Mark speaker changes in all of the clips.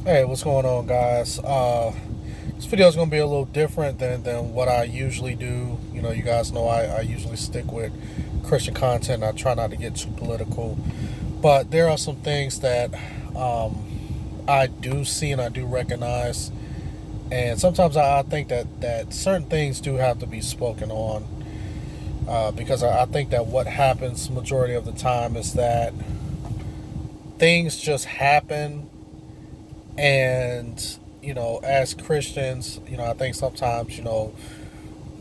Speaker 1: Hey, what's going on, guys? This video is going to be a little different than what I usually do. You guys know I usually stick with Christian content. I try not to get too political. But there are some things that I do see and I do recognize. And sometimes I think that certain things do have to be spoken on. Because I think that what happens majority of the time is that things just happen. And as Christians, I think sometimes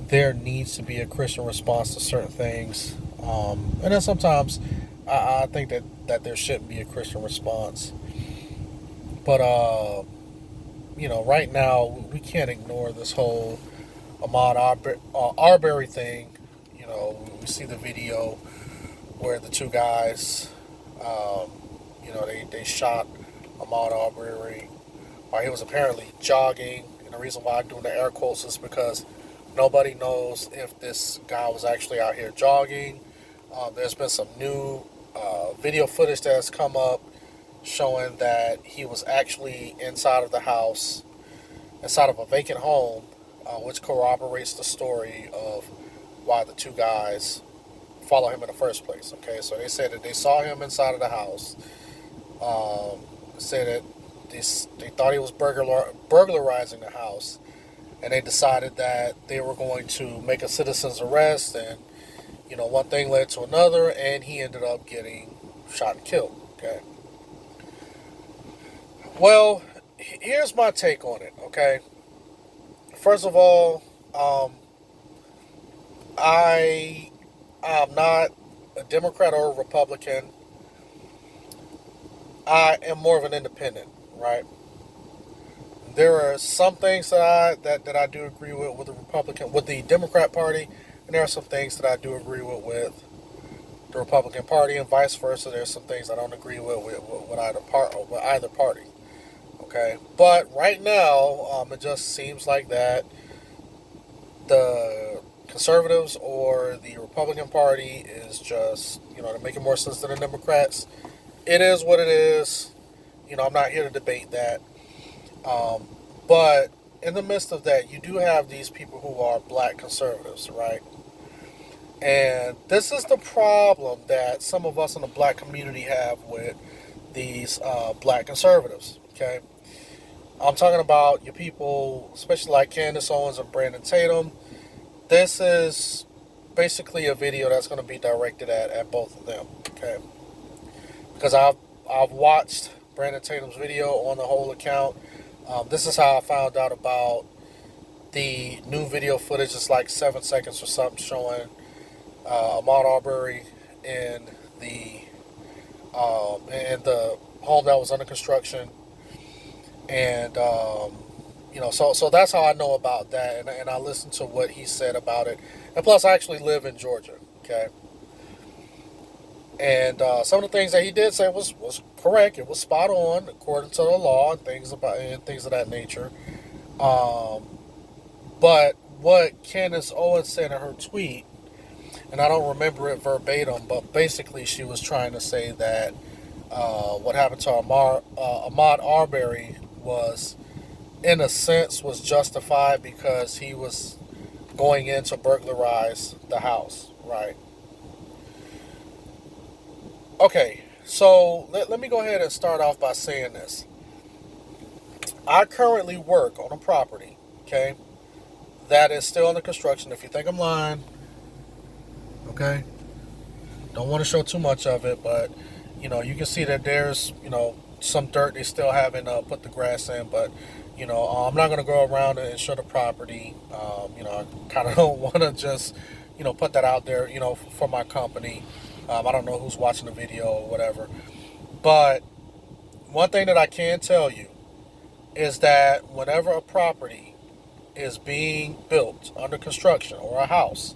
Speaker 1: there needs to be a Christian response to certain things. And then sometimes I think that there shouldn't be a Christian response. But right now we can't ignore this whole Arbery thing. We see the video where the two guys, um, they shot Ahmaud Arbery while he was apparently jogging. And the reason why I'm doing the air quotes is because nobody knows if this guy was actually out here jogging. There's been some new video footage that has come up showing that he was actually inside of the house, inside of a vacant home, which corroborates the story of why the two guys follow him in the first place. Okay, so they said that they saw him inside of the house. Said that they thought he was burglarizing the house, and they decided that they were going to make a citizen's arrest. And one thing led to another, and he ended up getting shot and killed. Okay. Well, here's my take on it. Okay. First of all, I am not a Democrat or a Republican. I am more of an independent, right? There are some things that I do agree with the Republican, with the Democrat Party, and there are some things that I do agree with the Republican Party, and vice versa. There's some things I don't agree with either party. Okay, but right now, it just seems like that the conservatives or the Republican Party is just they're making more sense than the Democrats. It is what it is. I'm not here to debate that. Um, but in the midst of that, you do have these people who are black conservatives, right? And this is the problem that some of us in the black community have with these black conservatives, okay? I'm talking about your people, especially like Candace Owens and Brandon Tatum. This is basically a video that's going to be directed at both of them, okay? Because I've watched Brandon Tatum's video on the whole account. This is how I found out about the new video footage. It's like 7 seconds or something showing Ahmaud Arbery in the home that was under construction, and so that's how I know about that, and I listened to what he said about it, and plus I actually live in Georgia, okay, and some of the things that he did say was correct. It was spot on according to the law and things of that nature. Um, but what Candace Owens said in her tweet, and I don't remember it verbatim, but basically she was trying to say that what happened to Ahmaud Arbery was, in a sense, was justified because he was going in to burglarize the house, right? Okay, so let me go ahead and start off by saying this. I currently work on a property, okay, that is still under construction. If you think I'm lying, okay, don't want to show too much of it, but you can see that there's some dirt they still haven't put the grass in, but I'm not going to go around and show the property. I kind of don't want to just put that out there for my company. I don't know who's watching the video or whatever, but one thing that I can tell you is that whenever a property is being built under construction or a house,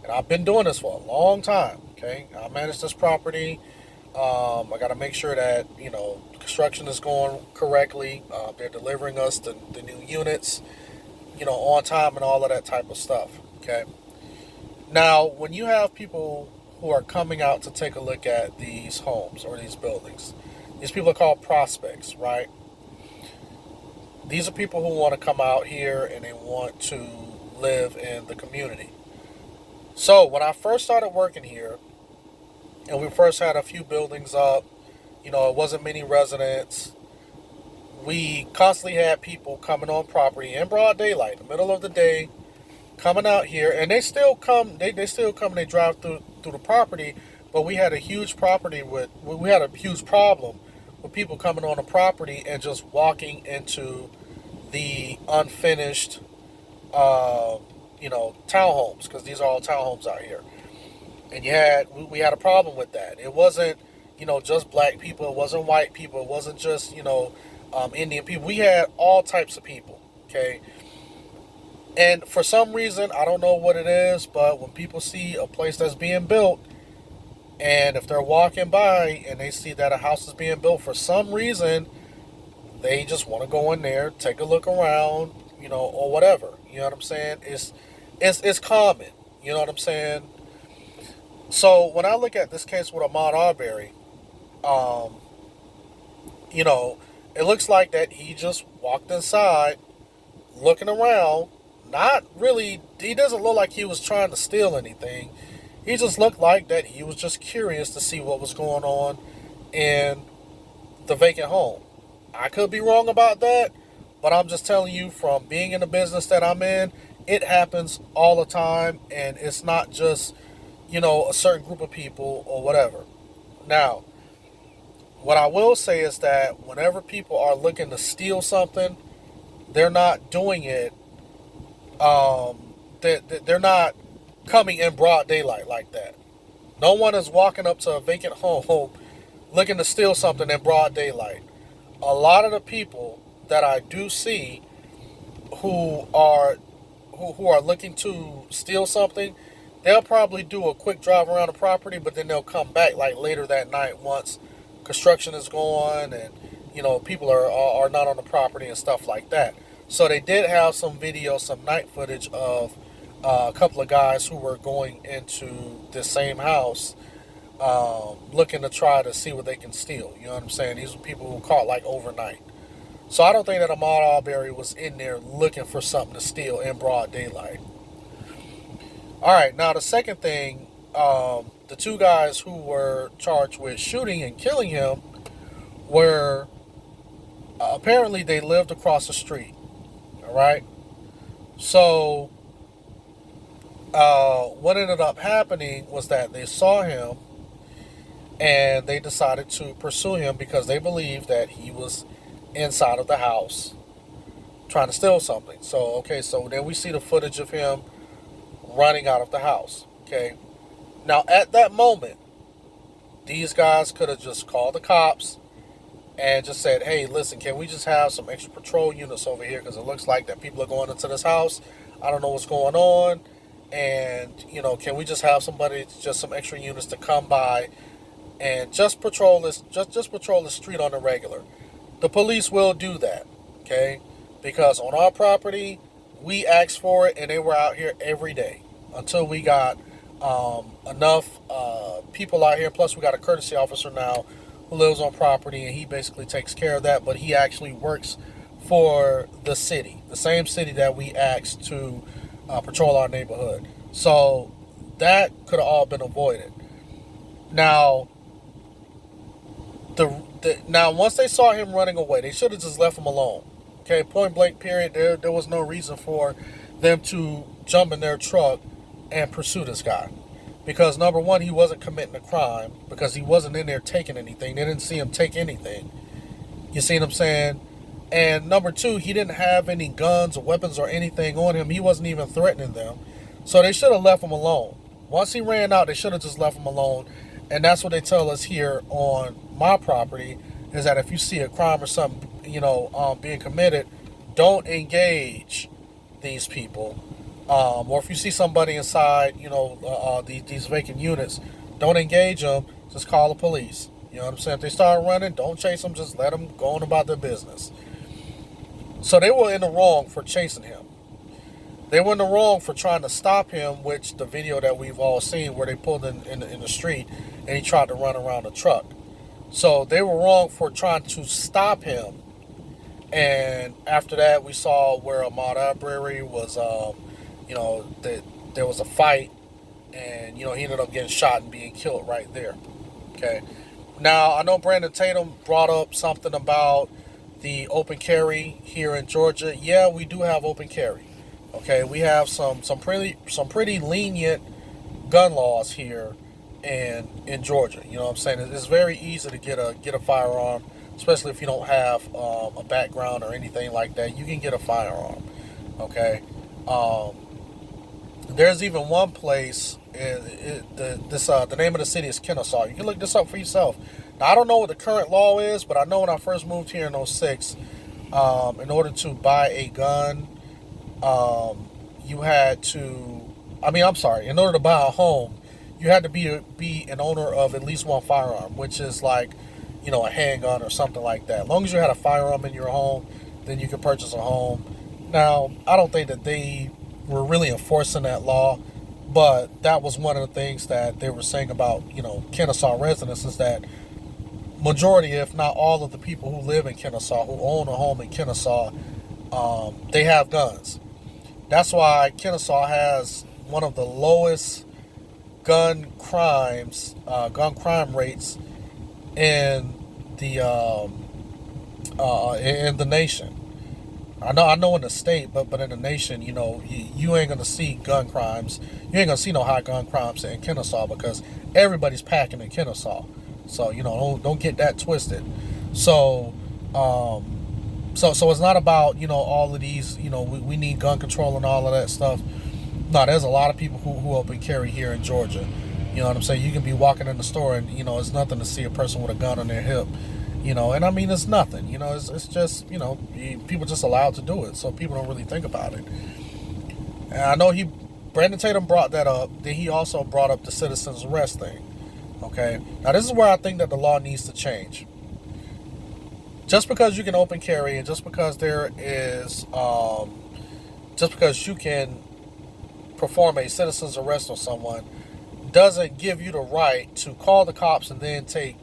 Speaker 1: and I've been doing this for a long time. Okay, I manage this property. I got to make sure that construction is going correctly. They're delivering us the new units, on time and all of that type of stuff. Okay. Now, when you have people who are coming out to take a look at these homes or these buildings, these people are called prospects, right? These are people who want to come out here and they want to live in the community. So when I first started working here, and we first had a few buildings up, it wasn't many residents. We constantly had people coming on property in broad daylight, in the middle of the day, coming out here, and they still come. They still come and they drive through the property. But we had a huge we had a huge problem with people coming on the property and just walking into the unfinished, townhomes, because these are all townhomes out here. And we had a problem with that. It wasn't, just black people. It wasn't white people. It wasn't just, Indian people. We had all types of people. Okay. And for some reason, I don't know what it is, but when people see a place that's being built, and if they're walking by and they see that a house is being built, for some reason, they just want to go in there, take a look around, or whatever. You know what I'm saying? It's common. You know what I'm saying? So when I look at this case with Ahmaud Arbery, um, it looks like that he just walked inside, looking around. Not really. He doesn't look like he was trying to steal anything. He just looked like that he was just curious to see what was going on in the vacant home. I could be wrong about that, but I'm just telling you from being in the business that I'm in, it happens all the time, and it's not just, a certain group of people or whatever. Now, what I will say is that whenever people are looking to steal something, they're not doing it. They're not coming in broad daylight like that. No one is walking up to a vacant home looking to steal something in broad daylight. A lot of the people that I do see who are who are looking to steal something, they'll probably do a quick drive around the property, but then they'll come back like later that night once construction is going and people are not on the property and stuff like that. So they did have some video, some night footage of a couple of guys who were going into this same house, looking to try to see what they can steal. You know what I'm saying? These were people who caught like overnight. So I don't think that Ahmaud Arbery was in there looking for something to steal in broad daylight. All right, now the second thing, the two guys who were charged with shooting and killing him were apparently they lived across the street. All right, so what ended up happening was that they saw him and they decided to pursue him because they believed that he was inside of the house trying to steal something. So then we see the footage of him running out of the house. Okay, now at that moment, these guys could have just called the cops and just said, hey, listen, can we just have some extra patrol units over here, because it looks like that people are going into this house. I don't know what's going on, and can we just have just some extra units to come by and just patrol just patrol the street on the regular. The police will do that, okay? Because on our property, we asked for it, and they were out here every day until we got enough people out here. Plus, we got a courtesy officer now who lives on property, and he basically takes care of that. But he actually works for the city, the same city that we asked to patrol our neighborhood. So that could have all been avoided. Now, now once they saw him running away, they should have just left him alone. Okay, point blank period. There was no reason for them to jump in their truck and pursue this guy. Because number one, he wasn't committing a crime because he wasn't in there taking anything. They didn't see him take anything. You see what I'm saying? And number two, he didn't have any guns or weapons or anything on him. He wasn't even threatening them. So they should have left him alone. Once he ran out, they should have just left him alone. And that's what they tell us here on my property, is that if you see a crime or something, being committed, don't engage these people. Or if you see somebody inside, these vacant units, don't engage them. Just call the police. You know what I'm saying? If they start running, don't chase them. Just let them go on about their business. So they were in the wrong for chasing him. They were in the wrong for trying to stop him, which the video that we've all seen where they pulled in the street and he tried to run around the truck. So they were wrong for trying to stop him And after that, we saw where Ahmaud Arbery was, that there was a fight, and he ended up getting shot and being killed right there. Okay. Now I know Brandon Tatum brought up something about the open carry here in Georgia. Yeah, we do have open carry. Okay, we have some pretty lenient gun laws here in Georgia. You know what I'm saying? It's very easy to get a firearm, especially if you don't have a background or anything like that. You can get a firearm. Okay. Um, there's even one place. The name of the city is Kennesaw. You can look this up for yourself. Now I don't know what the current law is, but I know when I first moved here in '06, in order to buy a gun, you had to. I mean, I'm sorry. In order to buy a home, you had to be an owner of at least one firearm, which is like, a handgun or something like that. As long as you had a firearm in your home, then you could purchase a home. Now, I don't think that they were really enforcing that law, but that was one of the things that they were saying about, Kennesaw residents is that majority, if not all of the people who live in Kennesaw, who own a home in Kennesaw, they have guns. That's why Kennesaw has one of the lowest gun crime rates in the nation. I know in the state, but in the nation, you ain't gonna see gun crimes. You ain't gonna see no high gun crimes in Kennesaw because everybody's packing in Kennesaw. So don't get that twisted. So so it's not about all of these. We need gun control and all of that stuff. No, there's a lot of people who open carry here in Georgia. You know what I'm saying? You can be walking in the store and it's nothing to see a person with a gun on their hip. And I mean it's nothing. It's just people just allowed to do it, so people don't really think about it. And I know Brandon Tatum brought that up. Then he also brought up the citizens arrest thing. Okay, now this is where I think that the law needs to change. Just because you can open carry and just because just because you can perform a citizen's arrest on someone doesn't give you the right to call the cops and then take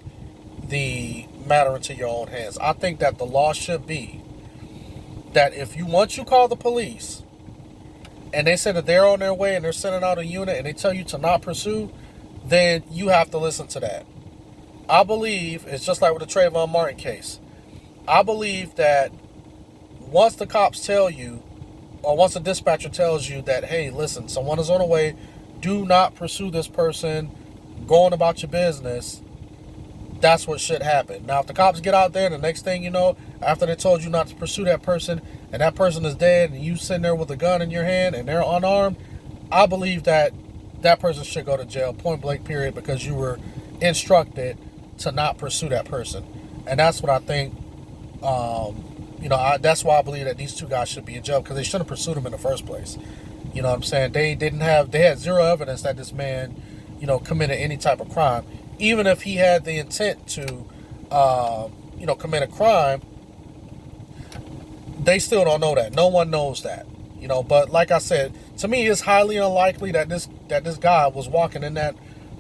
Speaker 1: the matter into your own hands. I think that the law should be that if once you call the police and they say that they're on their way and they're sending out a unit and they tell you to not pursue, then you have to listen to that. I believe it's just like with the Trayvon Martin case. I believe that once the cops tell you, or once the dispatcher tells you that, hey, listen, someone is on the way, do not pursue this person, go on about your business, that's what should happen. Now, if the cops get out there and the next thing you know, after they told you not to pursue that person, and that person is dead, and you sitting there with a gun in your hand and they're unarmed, I believe that that person should go to jail, point blank, period, because you were instructed to not pursue that person. And that's what I think. That's why I believe that these two guys should be in jail, because they shouldn't have pursued him in the first place. You know what I'm saying? They had zero evidence that this man, committed any type of crime. Even if he had the intent to, commit a crime, they still don't know that. No one knows that. But like I said, to me, it's highly unlikely that this guy was walking in that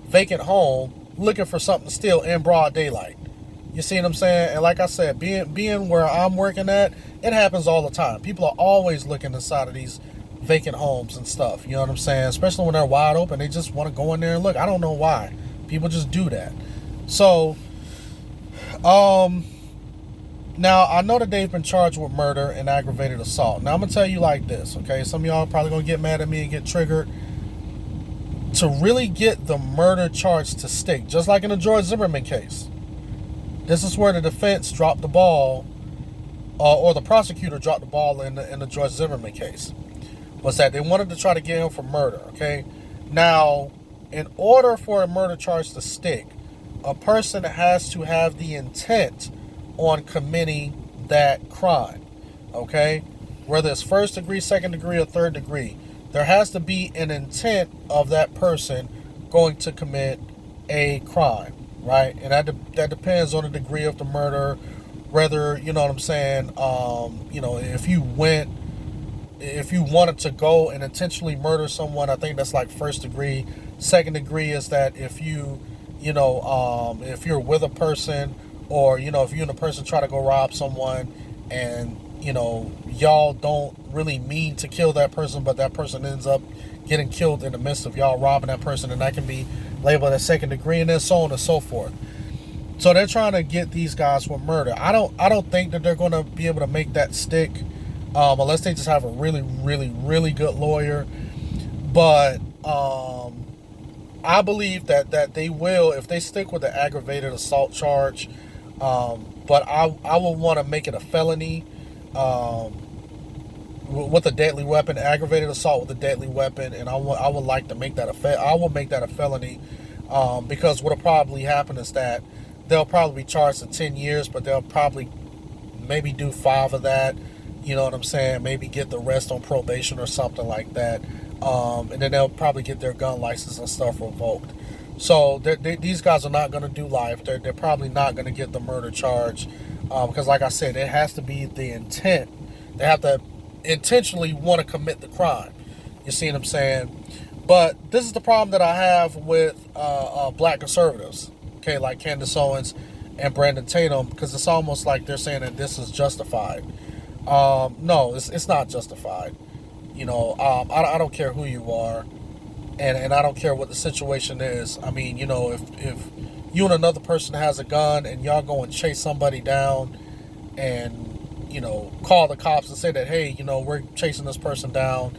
Speaker 1: vacant home looking for something to steal in broad daylight. You see what I'm saying? And like I said, being where I'm working at, it happens all the time. People are always looking inside of these vacant homes and stuff. You know what I'm saying? Especially when they're wide open, they just want to go in there and look. I don't know why. People just do that. So, now I know that they've been charged with murder and aggravated assault. Now I'm gonna tell you like this, okay? Some of y'all are probably gonna get mad at me and get triggered. To really get the murder charge to stick, just like in the George Zimmerman case, this is where the defense dropped the ball, or the prosecutor dropped the ball in the George Zimmerman case, was that they wanted to try to get him for murder, okay? Now, in order for a murder charge to stick, a person has to have the intent on committing that crime, okay? Whether it's first degree, second degree, or third degree, there has to be an intent of that person going to commit a crime, right? And that depends on the degree of the murder, whether, you know what I'm saying, if you wanted to go and intentionally murder someone, I think that's like first degree. Second degree is that if if you're with a person, or if you and a person try to go rob someone and y'all don't really mean to kill that person, but that person ends up getting killed in the midst of y'all robbing that person, and that can be labeled as second degree, and then so on and so forth. So they're trying to get these guys for murder. I don't think that they're going to be able to make that stick, unless they just have a really, really, really good lawyer. But I believe that they will, if they stick with the aggravated assault charge. But I will want to make it a felony, um, with a deadly weapon, aggravated assault with a deadly weapon, and I would like to make that I will make that a felony, because what'll probably happen is that they'll probably be charged to 10 years, but they'll probably maybe do 5 of that. You know what I'm saying? Maybe get the rest on probation or something like that, and then they'll probably get their gun license and stuff revoked. So these guys are not going to do life. They're probably not going to get the murder charge, because, like I said, it has to be the intent. They have to intentionally want to commit the crime. You see what I'm saying? But this is the problem that I have with black conservatives, okay, like Candace Owens and Brandon Tatum, because it's almost like they're saying that this is justified. No, it's not justified. I don't care who you are, and I don't care what the situation is. I mean, if you and another person has a gun and y'all go and chase somebody down and call the cops and say that, hey, we're chasing this person down,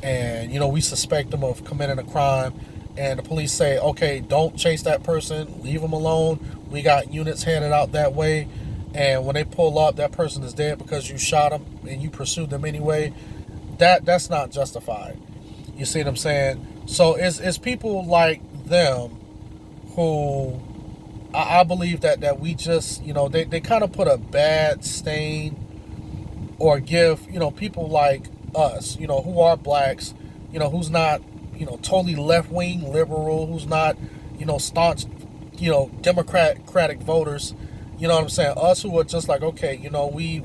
Speaker 1: and we suspect them of committing a crime, and the police say, okay, don't chase that person, leave them alone, we got units headed out that way, and when they pull up, that person is dead because you shot them and you pursued them anyway. That's not justified. You see what I'm saying? So it's people like them who I believe that we just, they kind of put a bad stain, or give, people like us, who are blacks, who's not, totally left-wing liberal, who's not, staunch, democratic voters, you know what I'm saying? Us who are just like, okay, we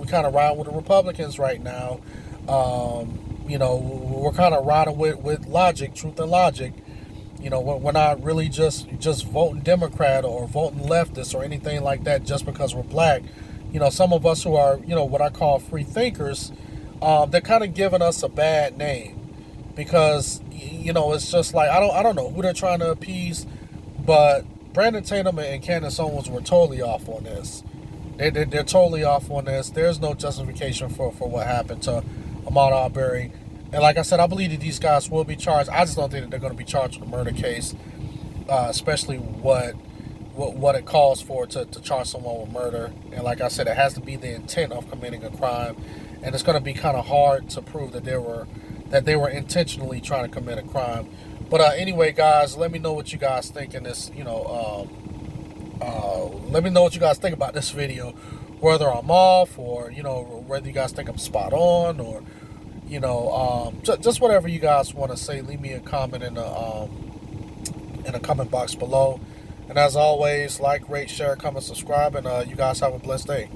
Speaker 1: kind of ride with the Republicans right now. We're kind of riding with logic, truth and logic. We're not really just voting Democrat or voting leftist or anything like that just because we're black. Some of us who are, what I call free thinkers, they're kind of giving us a bad name, because, it's just like, I don't know who they're trying to appease, but Brandon Tatum and Candace Owens were totally off on this. They're totally off on this. There's no justification for what happened to Ahmaud Arbery. And like I said, I believe that these guys will be charged. I just don't think that they're going to be charged with a murder case, especially what it calls for to charge someone with murder. And like I said, it has to be the intent of committing a crime, and it's going to be kind of hard to prove that they were intentionally trying to commit a crime. But anyway, guys, let me know what you guys think in this. Let me know what you guys think about this video, whether I'm off, or whether you guys think I'm spot on, or just whatever you guys want to say. Leave me a comment in the comment box below. And as always, like, rate, share, comment, subscribe, and you guys have a blessed day.